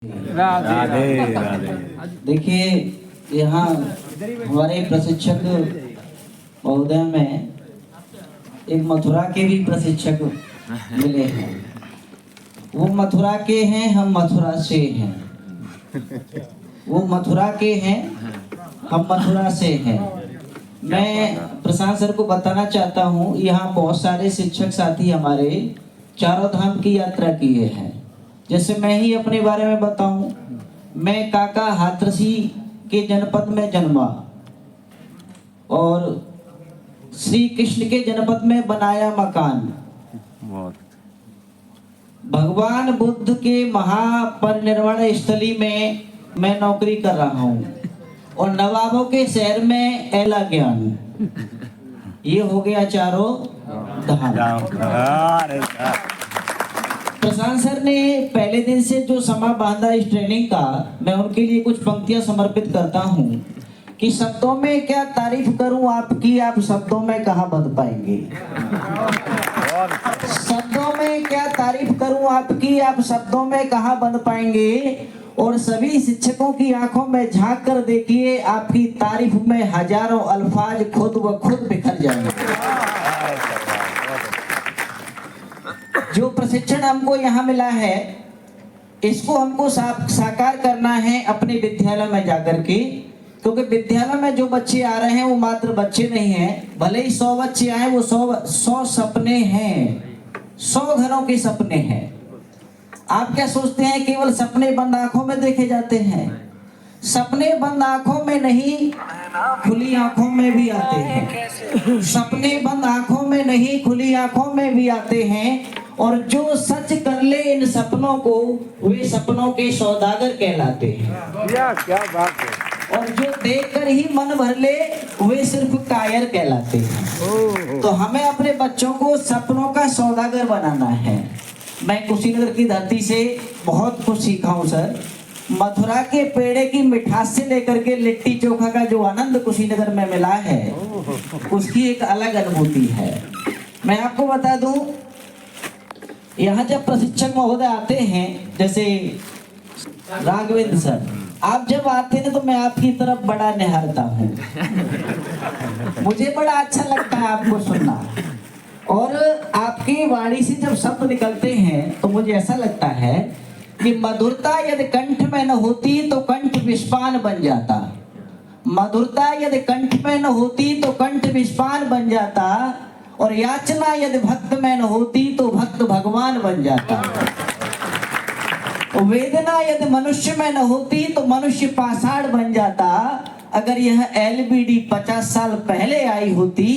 राधे राधे। देखिए, यहाँ हमारे प्रशिक्षक महोदय में एक मथुरा के भी प्रशिक्षक मिले हैं। वो मथुरा के हैं, हम मथुरा से हैं। वो मथुरा के हैं, हम मथुरा से हैं। मैं प्रशांत सर को बताना चाहता हूँ, यहाँ बहुत सारे शिक्षक साथी हमारे चारों धाम की यात्रा किए हैं। जैसे मैं ही अपने बारे में बताऊं, मैं काका हाथरसी के जनपद में जन्मा और श्री कृष्ण के जनपद में बनाया मकान। भगवान बुद्ध के महापरिनिर्वाण स्थली में मैं नौकरी कर रहा हूँ और नवाबों के शहर में एला ज्ञान। ये हो गया चारों धाम। प्रशांत सर ने पहले दिन से जो समा बांधा इस ट्रेनिंग का, मैं उनके लिए कुछ पंक्तियां समर्पित करता हूं कि शब्दों में क्या तारीफ करूं आपकी, आप शब्दों में कहां बंध पाएंगे। शब्दों में क्या तारीफ करूं आपकी, आप शब्दों में कहां बंध पाएंगे। और सभी शिक्षकों की आंखों में झांक कर देखिए, आपकी तारीफ में हजारों अल्फाज खुद व खुद बिखर जाएंगे। जो प्रशिक्षण हमको यहाँ मिला है, इसको हमको साकार करना है अपने विद्यालय में जाकर के, क्योंकि विद्यालय में जो बच्चे आ रहे हैं वो मात्र बच्चे नहीं हैं। भले ही 100 बच्चे आए, वो 100 सपने हैं, 100 घरों के सपने हैं। आप क्या सोचते हैं केवल सपने बंद आंखों में देखे जाते हैं? सपने बंद आंखों में नहीं, खुली आंखों में भी आते हैं। सपने बंद आंखों में नहीं, खुली आंखों में भी आते हैं। और जो सच कर ले इन सपनों को, वे सपनों के सौदागर कहलाते हैं। क्या बात है। और जो देखकर ही मन भर ले, वे सिर्फ कायर कहलाते हैं। तो हमें अपने बच्चों को सपनों का सौदागर बनाना है। मैं कुशीनगर की धरती से बहुत कुछ सीखा हूँ सर। मथुरा के पेड़े की मिठास से लेकर के लिट्टी चोखा का जो आनंद कुशीनगर में मिला है, उसकी एक अलग अनुभूति है। मैं आपको बता दूं, यहाँ जब प्रशिक्षक महोदय आते हैं, जैसे राघवेंद्र सर, आप जब आते हैं तो मैं आपकी तरफ बड़ा निहारता हूँ। मुझे बड़ा अच्छा लगता है आपको सुनना। और आपकी वाणी से जब शब्द निकलते हैं तो मुझे ऐसा लगता है कि मधुरता यदि कंठ में न होती तो कंठ विषपान बन जाता। मधुरता यदि कंठ में न होती तो कंठ विषपान बन जाता। और याचना यदि भक्त में न होती तो भक्त भगवान बन जाता। वेदना यदि मनुष्य में न होती तो मनुष्य पाषाण बन जाता। अगर यह एलबीडी 50 साल पहले आई होती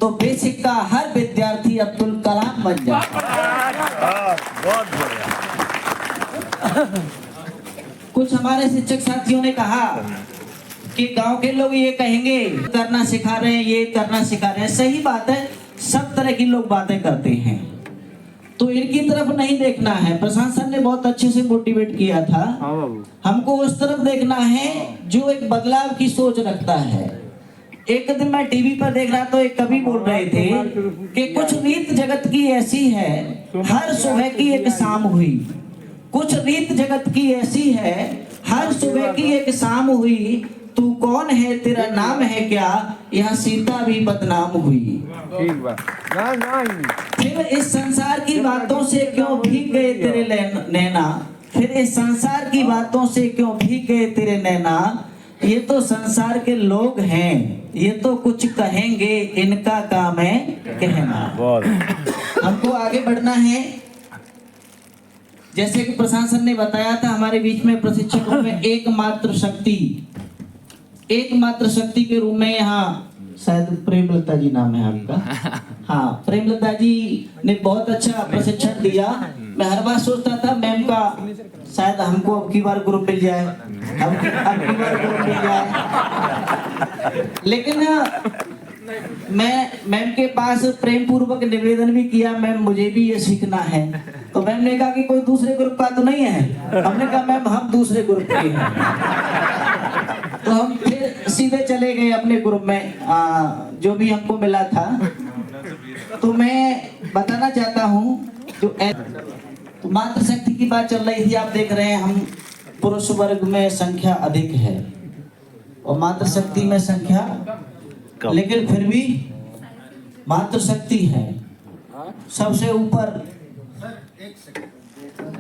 तो बेसिक का हर विद्यार्थी अब्दुल कलाम बन जाता। बहुत बढ़िया। कुछ हमारे शिक्षक साथियों ने कहा कि गांव के लोग ये कहेंगे करना सिखा रहे हैं, ये करना सिखा रहे हैं। सही बात है, सब तरह की लोग बातें करते हैं, तो इनकी तरफ नहीं देखना है। प्रशांत सर ने बहुत अच्छे से मोटिवेट किया था। हमको उस तरफ देखना है जो एक बदलाव की सोच रखता है। एक दिन मैं टीवी पर देख रहा तो एक कवि बोल रहे थे कि कुछ रीत जगत की ऐसी है, हर सुबह की एक शाम हुई। कुछ रीत जगत की ऐसी है, हर सुबह की एक शाम हुई। तू कौन है, तेरा नाम है क्या, यहाँ सीता भी बदनाम हुई। फिर इस संसार की बातों से क्यों भीग गए तेरे नैना, फिर इस संसार की बातों से क्यों भीग गए तेरे नैना। ये तो संसार के लोग हैं, ये तो कुछ कहेंगे, इनका काम है कहना। हमको आगे बढ़ना है। जैसे कि प्रशांत सर ने बताया था, हमारे बीच में प्रशिक्षकों में एकमात्र शक्ति के रूप में यहाँ शायद प्रेमलता जी नाम है आपका। हाँ, प्रेमलता जी ने बहुत अच्छा प्रशिक्षण दिया। मैं हर बार सोचता था मैम का शायद हमको अब की बार ग्रुप मिल जाए, अब की बार ग्रुप मिल जाए। लेकिन मैं मैम के पास प्रेम पूर्वक निवेदन भी किया, मैम मुझे भी ये सीखना है। तो मैम ने कहा कि कोई दूसरे ग्रुप का तो नहीं है। हमने कहा मैम हम दूसरे ग्रुप के हैं। तो हम फिर सीधे चले गए अपने ग्रुप में, जो भी हमको मिला था। तो मैं बताना चाहता हूँ, जो तो मातृशक्ति की बात चल रही थी, आप देख रहे हैं हम पुरुष वर्ग में संख्या अधिक है और मातृशक्ति में संख्या कम। लेकिन फिर भी मातृशक्ति है सबसे ऊपर। एक सेकंड,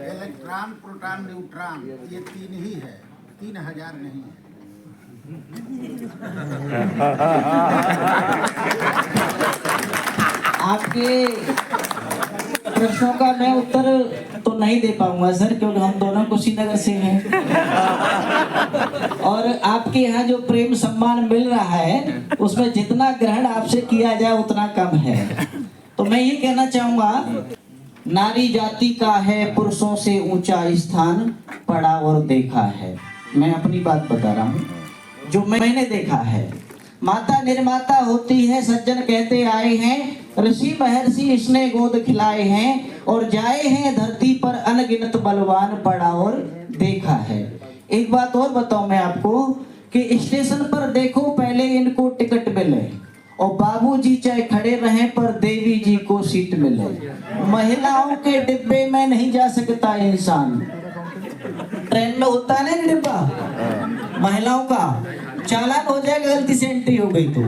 इलेक्ट्रॉन प्रोटॉन न्यूट्रॉन ये तीन ही है, 3000 नहीं है। आपके प्रश्नों का मैं उत्तर तो नहीं दे पाऊंगा सर, क्योंकि हम दोनों कुशीनगर से हैं और आपके यहाँ जो प्रेम सम्मान मिल रहा है उसमें जितना ग्रहण आपसे किया जाए उतना कम है। तो मैं ये कहना चाहूंगा, नारी जाति का है पुरुषों से ऊंचा स्थान, पढ़ा और देखा है। मैं अपनी बात बता रहा हूँ जो मैंने देखा है। माता निर्माता होती है, सज्जन कहते आए हैं, ऋषि महर्षि इसने गोद खिलाए हैं और जाए हैं धरती पर अनगिनत बलवान, पढ़ा और देखा है। एक बात और बताऊं मैं आपको कि स्टेशन पर देखो पहले इनको टिकट मिले और बाबूजी चाहे खड़े रहे पर देवी जी को सीट मिले। महिलाओं के डिब्बे में नहीं जा सकता इंसान। ट्रेन में होता है ना डिब्बा महिलाओं का, चालान हो जाएगा गलती से एंट्री हो गई तो।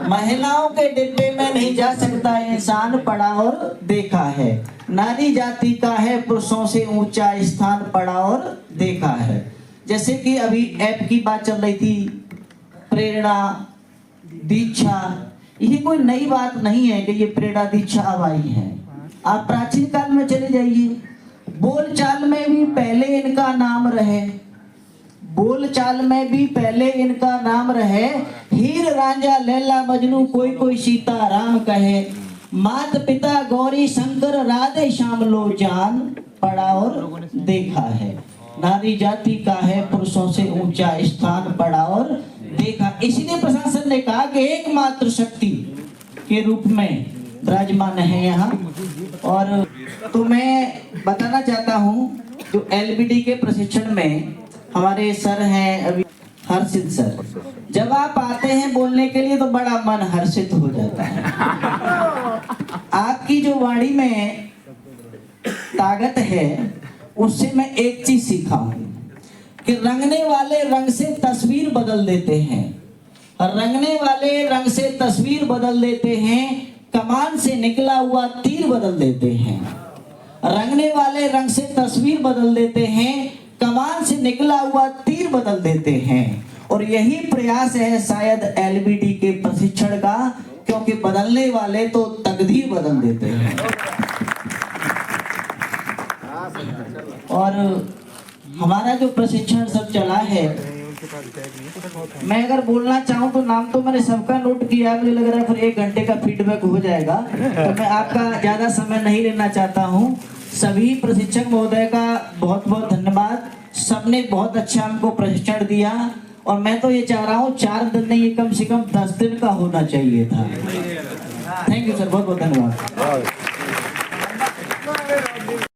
महिलाओं के डिब्बे में नहीं जा सकता इंसान, पढ़ा और देखा है। नारी जाति का है पुरुषों से ऊंचा स्थान, पढ़ा और देखा है। जैसे कि अभी ऐप की बात चल रही थी, प्रेरणा दीक्षा, ये कोई नई बात नहीं है कि ये प्रेरणा दीक्षा अब आई है। आप प्राचीन काल में चले जाइए, बोलचाल में भी पहले इनका नाम रहे, बोलचाल में भी पहले इनका नाम रहे। हीर रांझा लैला मजनू कोई कोई सीता राम कहे, मात पिता गौरी शंकर राधे श्याम लो जान, पढ़ा और देखा है। नारी जाति का है पुरुषों से ऊंचा स्थान, पढ़ा और देखा। इसलिए प्रशासन ने कहा कि एकमात्र शक्ति के रूप में विराजमान है यहाँ। और तो मैं बताना चाहता हूँ जो एलबीडी के प्रशिक्षण में हमारे सर हैं अभी हर्षित सर, जब आप आते हैं बोलने के लिए तो बड़ा मन हर्षित हो जाता है। आपकी जो वाणी में ताकत है उससे मैं एक चीज सीखा हूं कि रंगने वाले रंग से तस्वीर बदल देते हैं, रंगने वाले रंग से तस्वीर बदल देते हैं, कमान से निकला हुआ तीर बदल देते हैं। रंगने वाले रंग से तस्वीर बदल देते हैं, कमान से निकला हुआ तीर बदल देते हैं। और यही प्रयास है शायद एलबीडी के प्रशिक्षण का, क्योंकि बदलने वाले तो तकदीर बदल देते हैं। और हमारा जो प्रशिक्षण सब चला है, मैं अगर बोलना चाहूँ तो नाम तो मैंने सबका नोट किया, मुझे लग रहा है फिर 1 घंटे का फीडबैक हो जाएगा, तो मैं आपका ज्यादा समय नहीं लेना चाहता हूँ। सभी प्रशिक्षक महोदय का बहुत बहुत धन्यवाद, सबने बहुत अच्छा हमको प्रशिक्षण दिया। और मैं तो ये चाह रहा हूँ 4 दिन नहीं, ये कम से कम 10 दिन का होना चाहिए था। थैंक यू सर, बहुत बहुत धन्यवाद।